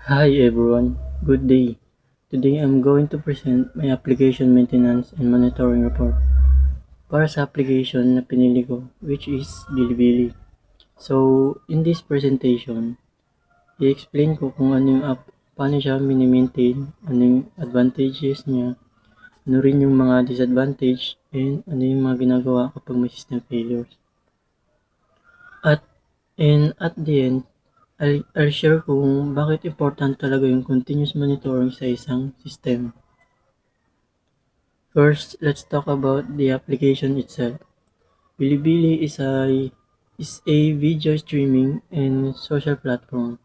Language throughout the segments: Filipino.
Hi everyone, good day. Today I'm going to present my application maintenance and monitoring report para sa application na pinili ko, which is Bilibili. So, in this presentation, i-explain ko kung ano yung app, paano siya mini-maintain, ano yung advantages niya, ano rin yung mga disadvantage, and ano yung mga ginagawa kapag may system failures. At at the end, I'll share kung bakit important talaga yung continuous monitoring sa isang system. First, let's talk about the application itself. Bilibili is a video streaming and social platform.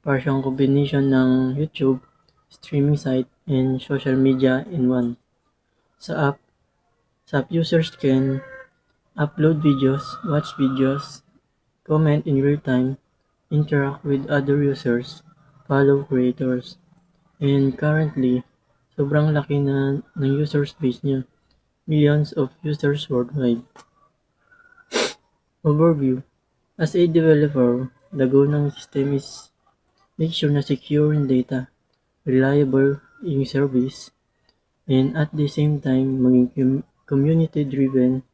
Para siyang combination ng YouTube, streaming site, and social media in one. Sa app, users can upload videos, watch videos, comment in real time, interact with other users, follow creators, and currently, sobrang laki na ng users base niya. Millions of users worldwide. Overview: as a developer, the goal ng system is make sure na secure yung data, reliable yung service, and at the same time maging community-driven,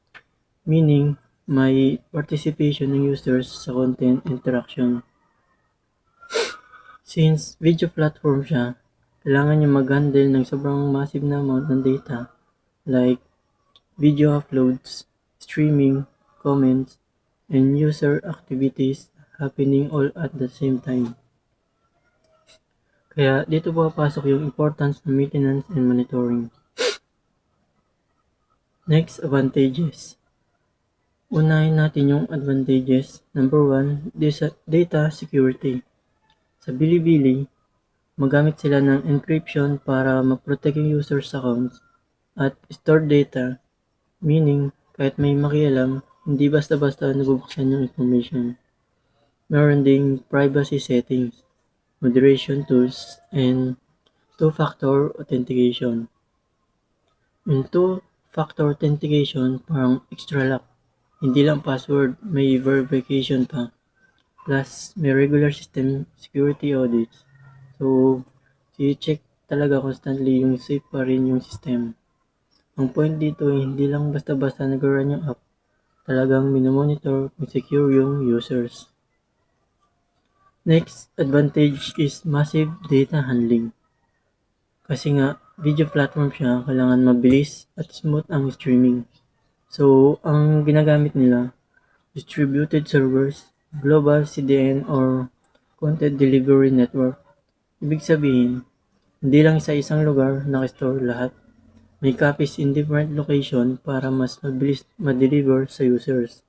meaning may participation ng users sa content interaction. Since video platform siya, kailangan niya mag-handle ng sobrang massive na amount ng data like video uploads, streaming, comments, and user activities happening all at the same time. Kaya dito papasok yung importance ng maintenance and monitoring. Next, advantages. Unahin natin yung advantages. Number 1, data security. Sa Bilibili, magamit sila ng encryption para ma-protect yung user's accounts at store data, meaning kahit may makialam, hindi basta-basta nabubuksan yung information. Meron ding privacy settings, moderation tools, and two-factor authentication. Yung two-factor authentication, parang extra lock. Hindi lang password, may verification pa. Plus, may regular system security audits. So, i-check talaga constantly yung safe pa rin yung system. Ang point dito, hindi lang basta-basta nag-run yung app. Talagang minomonitor kung secure yung users. Next advantage is massive data handling. Kasi nga, video platform siya, kailangan mabilis at smooth ang streaming. So, ang ginagamit nila, distributed servers, global CDN or content delivery network. Ibig sabihin, hindi lang sa isang lugar nakastore lahat. May copies in different location para mas mabilis ma-deliver sa users.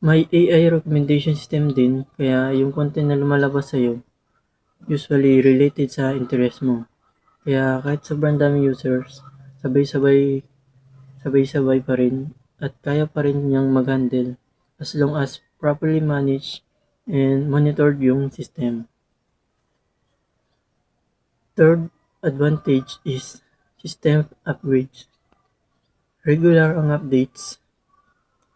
May AI recommendation system din, kaya yung content na lumalabas sa'yo, usually related sa interest mo. Kaya kahit sobrang daming users, sabay-sabay sabay-sabay pa rin at kaya pa rin niyang mag-handle as long as properly managed and monitored yung system. Third advantage is system upgrades. Regular ang updates,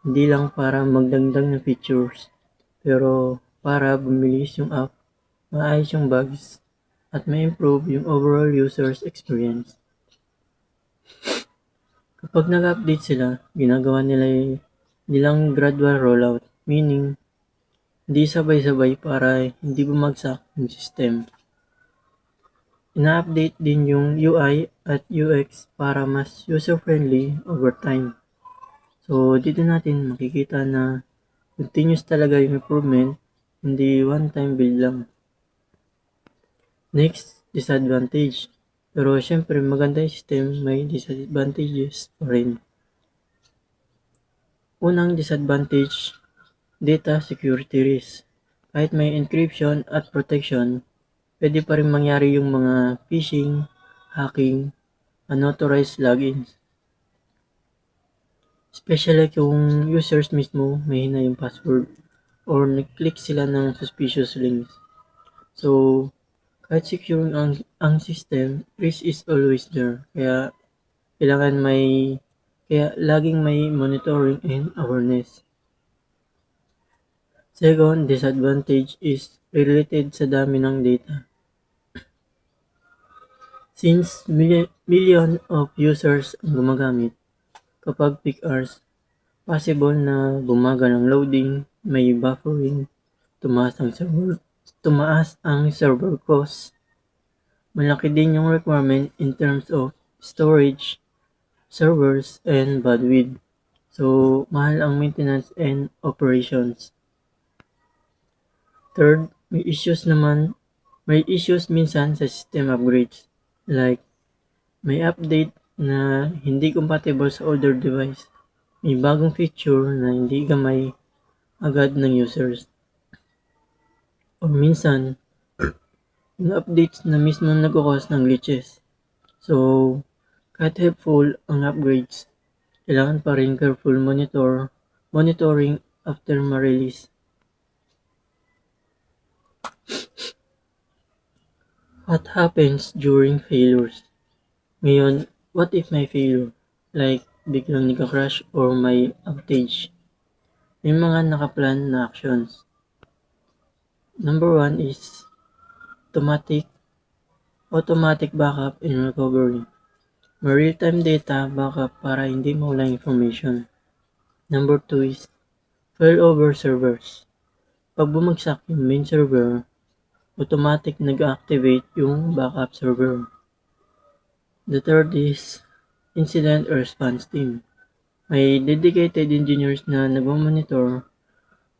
hindi lang para magdagdag ng features, pero para bumilis yung app, maayos yung bugs, at ma-improve yung overall user's experience. Kapag nag-update sila, ginagawa nilang gradual rollout, meaning hindi sabay-sabay para hindi bumagsak yung system. Ina-update din yung UI at UX para mas user-friendly over time. So, dito natin makikita na continuous talaga yung improvement, hindi one-time build lang. Next, disadvantage. Pero syempre maganda yung system, may disadvantages pa rin. Unang disadvantage, data security risk. Kahit may encryption at protection, pwede pa rin mangyari yung mga phishing, hacking, unauthorized logins. Especially kung users mismo mahina yung password or nag-click sila ng suspicious links. So, kahit secure ang system, risk is always there. Kailangan may kaya laging may monitoring and awareness. Second disadvantage is related sa dami ng data. Since million of users ang gumagamit, kapag peak hours, possible na bumagal ang loading, may buffering, tumaas ang server cost. Malaki din yung requirement in terms of storage, servers, and bandwidth. So, mahal ang maintenance and operations. Third, may issues minsan sa system upgrades. Like, may update na hindi compatible sa older device. May bagong feature na hindi gamay agad ng users. O minsan, yung updates na mismo nagkakos ng glitches. So, kahit helpful ang upgrades, kailangan pa rin careful monitoring after ma-release. What happens during failures? Ngayon, what if may failure? Like, biglang nagka-crash or may outage? May mga nakaplan na actions. Number 1 is automatic backup and recovery. May real-time data backup para hindi mawala information. Number 2 is failover servers. Pag bumagsak yung main server, automatic nag-activate yung backup server. The third is incident response team. May dedicated engineers na nagmamonitor,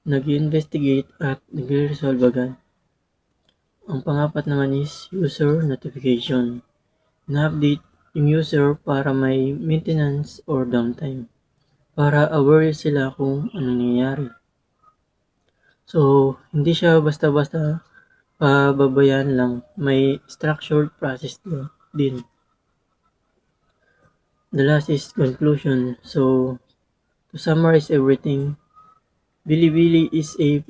nag-investigate at nagre-resolve agad. Ang pangapat naman is user notification. Na-update yung user para may maintenance or downtime. Para aware sila kung ano nangyayari. So, hindi siya basta-basta pababayaan lang. May structured process din. The last is conclusion. So, to summarize everything, Bilibili is a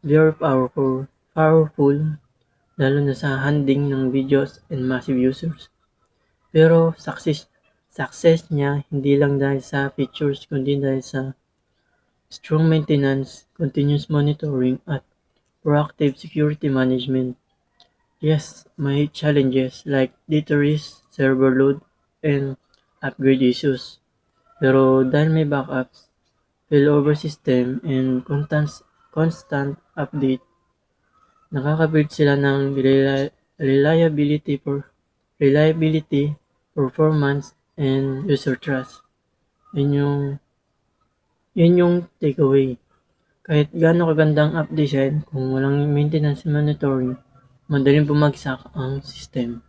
very powerful, lalo na sa handling ng videos and massive users. Pero success niya hindi lang dahil sa features kundi dahil sa strong maintenance, continuous monitoring at proactive security management. Yes, may challenges like data risk, server load, and upgrade issues. Pero dahil may backups, failover system, and constant update, nakaka-build sila ng reliability, performance, and user trust. Yun yung takeaway. Kahit gaano kagandang app design, kung walang maintenance and monitoring, madaling bumagsak ang system.